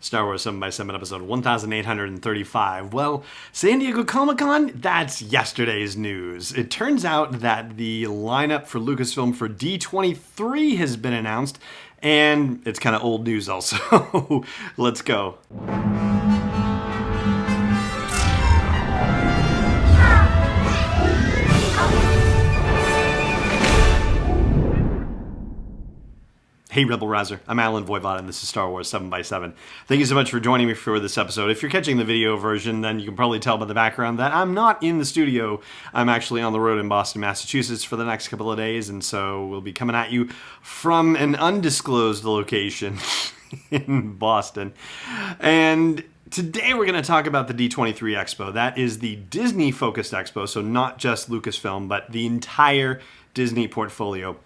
Star Wars 7x7 episode 1835. Well, San Diego Comic-Con, that's yesterday's news. It turns out that the lineup for Lucasfilm for D23 has been announced, and it's kind of old news also. Let's go. Hey Rebel Rouser, I'm Alan Voivod and this is Star Wars 7x7. Thank you so much for joining me for this episode. If you're catching the video version, then you can probably tell by the background that I'm not in the studio. I'm actually on the road in Boston, Massachusetts for the next couple of days, and so we'll be coming at you from an undisclosed location in Boston. And today we're going to talk about the D23 Expo. That is the Disney-focused expo, so not just Lucasfilm, but the entire Disney portfolio.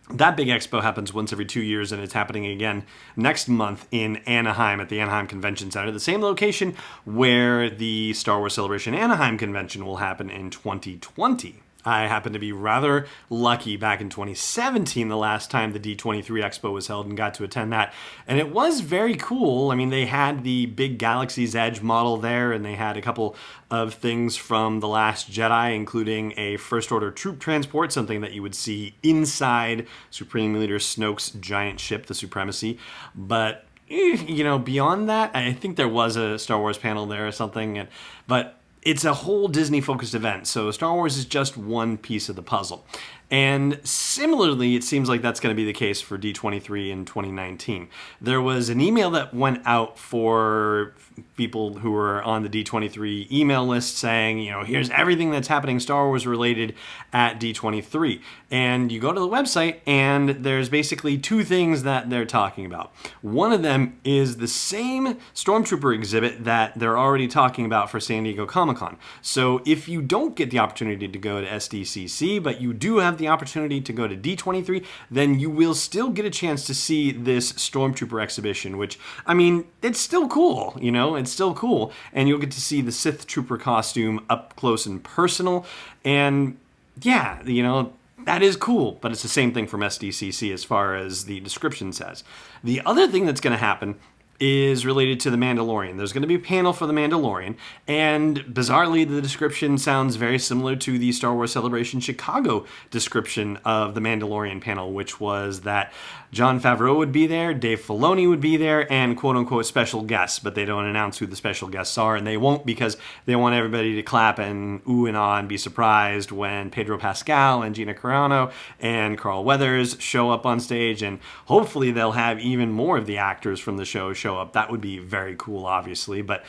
That big expo happens once every 2 years, and it's happening again next month in Anaheim at the Anaheim Convention Center, the same location where the Star Wars Celebration Anaheim Convention will happen in 2020. I happened to be rather lucky back in 2017, the last time the D23 Expo was held, and got to attend that. And it was very cool. I mean, they had the big Galaxy's Edge model there, and they had a couple of things from The Last Jedi, including a First Order troop transport, something that you would see inside Supreme Leader Snoke's giant ship, the Supremacy. But you know, beyond that, I think there was a Star Wars panel there or something, but it's a whole Disney-focused event, so Star Wars is just one piece of the puzzle. And similarly, it seems like that's going to be the case for D23 in 2019. There was an email that went out for people who were on the D23 email list saying, you know, here's everything that's happening Star Wars related at D23. And you go to the website, and there's basically two things that they're talking about. One of them is the same Stormtrooper exhibit that they're already talking about for San Diego Comic-Con. So if you don't get the opportunity to go to SDCC, but you do have the opportunity to go to D23, then you will still get a chance to see this Stormtrooper exhibition, which, I mean, it's still cool, you know, it's still cool. And you'll get to see the Sith Trooper costume up close and personal. And yeah, you know, that is cool, but it's the same thing from SDCC as far as the description says. The other thing that's going to happen is related to The Mandalorian. There's going to be a panel for The Mandalorian, and bizarrely, the description sounds very similar to the Star Wars Celebration Chicago description of The Mandalorian panel, which was that Jon Favreau would be there, Dave Filoni would be there, and quote-unquote special guests, but they don't announce who the special guests are, and they won't because they want everybody to clap and ooh and ah and be surprised when Pedro Pascal and Gina Carano and Carl Weathers show up on stage, and hopefully they'll have even more of the actors from the show up. That would be very cool, obviously, but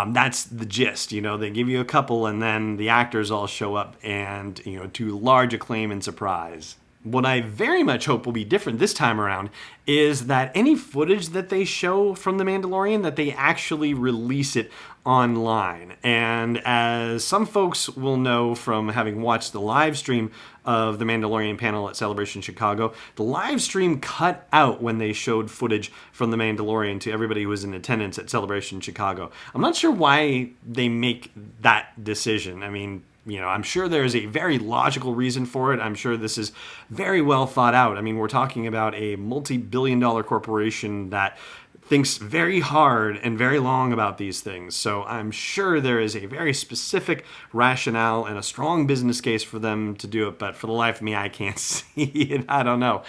that's the gist. You know, they give you a couple, and then the actors all show up, and you know, to large acclaim and surprise. What I very much hope will be different this time around is that any footage that they show from The Mandalorian, that they actually release it online. And as some folks will know from having watched the live stream of The Mandalorian panel at Celebration Chicago, the live stream cut out when they showed footage from The Mandalorian to everybody who was in attendance at Celebration Chicago. I'm not sure why they make that decision. I mean, you know, I'm sure there's a very logical reason for it. I'm sure this is very well thought out. I mean, we're talking about a multi-billion-dollar corporation that thinks very hard and very long about these things. So I'm sure there is a very specific rationale and a strong business case for them to do it, but for the life of me, I can't see it. I don't know.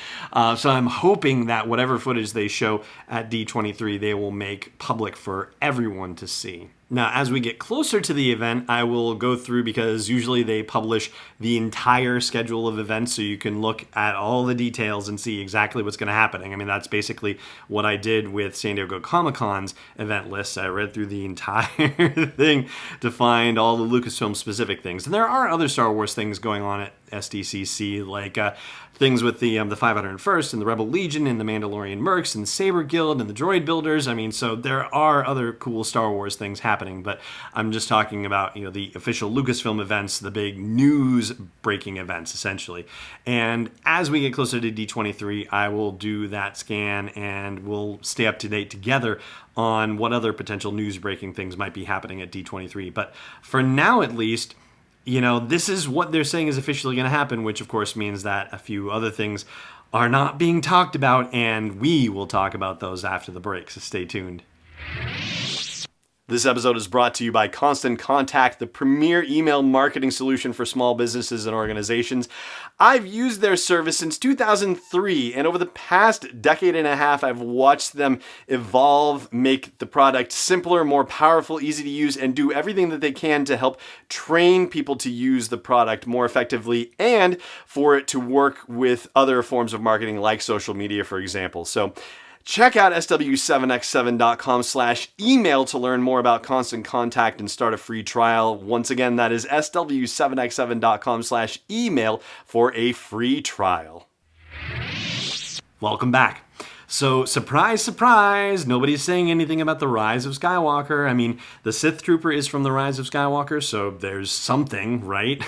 So I'm hoping that whatever footage they show at D23, they will make public for everyone to see. Now, as we get closer to the event, I will go through, because usually they publish the entire schedule of events so you can look at all the details and see exactly what's going to happen. I mean, that's basically what I did with San Diego Comic-Con's event list. I read through the entire thing to find all the Lucasfilm specific things. And there are other Star Wars things going on at SDCC, like things with the 501st and the Rebel Legion and the Mandalorian Mercs and the Saber Guild and the Droid Builders. I mean, so there are other cool Star Wars things happening, but I'm just talking about, you know, the official Lucasfilm events, the big news breaking events, essentially. And as we get closer to D23, I will do that scan and we'll stay up to date together on what other potential news breaking things might be happening at D23. But for now, at least, you know, this is what they're saying is officially going to happen, which of course means that a few other things are not being talked about, and we will talk about those after the break, so stay tuned. This episode is brought to you by Constant Contact, the premier email marketing solution for small businesses and organizations. I've used their service since 2003, and over the past decade and a half, I've watched them evolve, make the product simpler, more powerful, easy to use, and do everything that they can to help train people to use the product more effectively and for it to work with other forms of marketing like social media, for example. So check out sw7x7.com/email to learn more about Constant Contact and start a free trial. Once again, that is sw7x7.com/email for a free trial. Welcome back. So, surprise, surprise, nobody's saying anything about the Rise of Skywalker. I mean, the Sith Trooper is from the Rise of Skywalker, so there's something, right?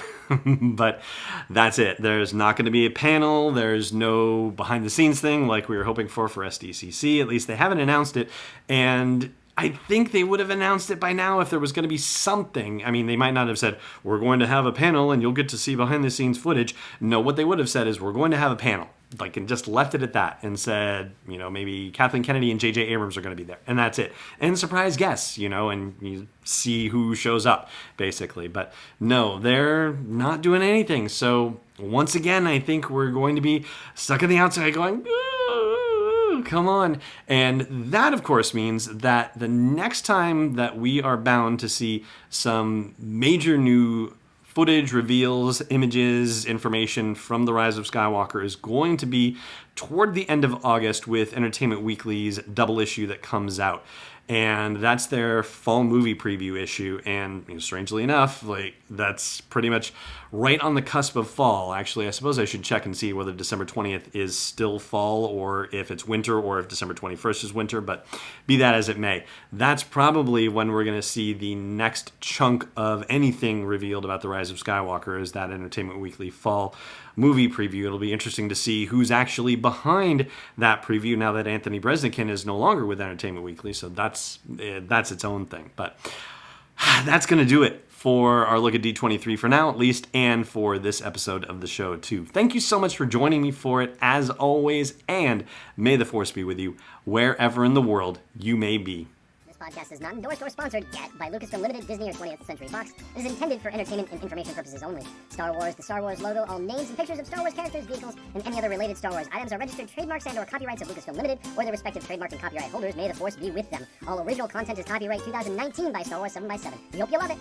But that's it. There's not going to be a panel. There's no behind-the-scenes thing like we were hoping for SDCC. At least they haven't announced it. And I think they would have announced it by now if there was going to be something. I mean, they might not have said, we're going to have a panel and you'll get to see behind-the-scenes footage. No, what they would have said is, we're going to have a panel. Like, and just left it at that and said, you know, maybe Kathleen Kennedy and J.J. Abrams are going to be there. And that's it. And surprise guests, you know, and you see who shows up, basically. But no, they're not doing anything. So once again, I think we're going to be stuck on the outside going, come on. And that, of course, means that the next time that we are bound to see some major new footage, reveals, images, information from The Rise of Skywalker is going to be toward the end of August with Entertainment Weekly's double issue that comes out. And that's their fall movie preview issue. And you know, strangely enough, like, that's pretty much right on the cusp of fall. Actually, I suppose I should check and see whether December 20th is still fall or if it's winter or if December 21st is winter. But be that as it may, that's probably when we're going to see the next chunk of anything revealed about The Rise of Skywalker, is that Entertainment Weekly fall movie preview. It'll be interesting to see who's actually behind that preview now that Anthony Breznican is no longer with Entertainment Weekly. So that's its own thing. But that's going to do it for our look at D23 for now, at least, and for this episode of the show, too. Thank you so much for joining me for it, as always, and may the Force be with you wherever in the world you may be. This podcast is not endorsed or sponsored yet by Lucasfilm Limited, Disney, or 20th Century Fox. It is intended for entertainment and information purposes only. Star Wars, the Star Wars logo, all names and pictures of Star Wars characters, vehicles, and any other related Star Wars items are registered trademarks and/or copyrights of Lucasfilm Limited or their respective trademark and copyright holders. May the Force be with them. All original content is copyright 2019 by Star Wars 7x7. We hope you love it.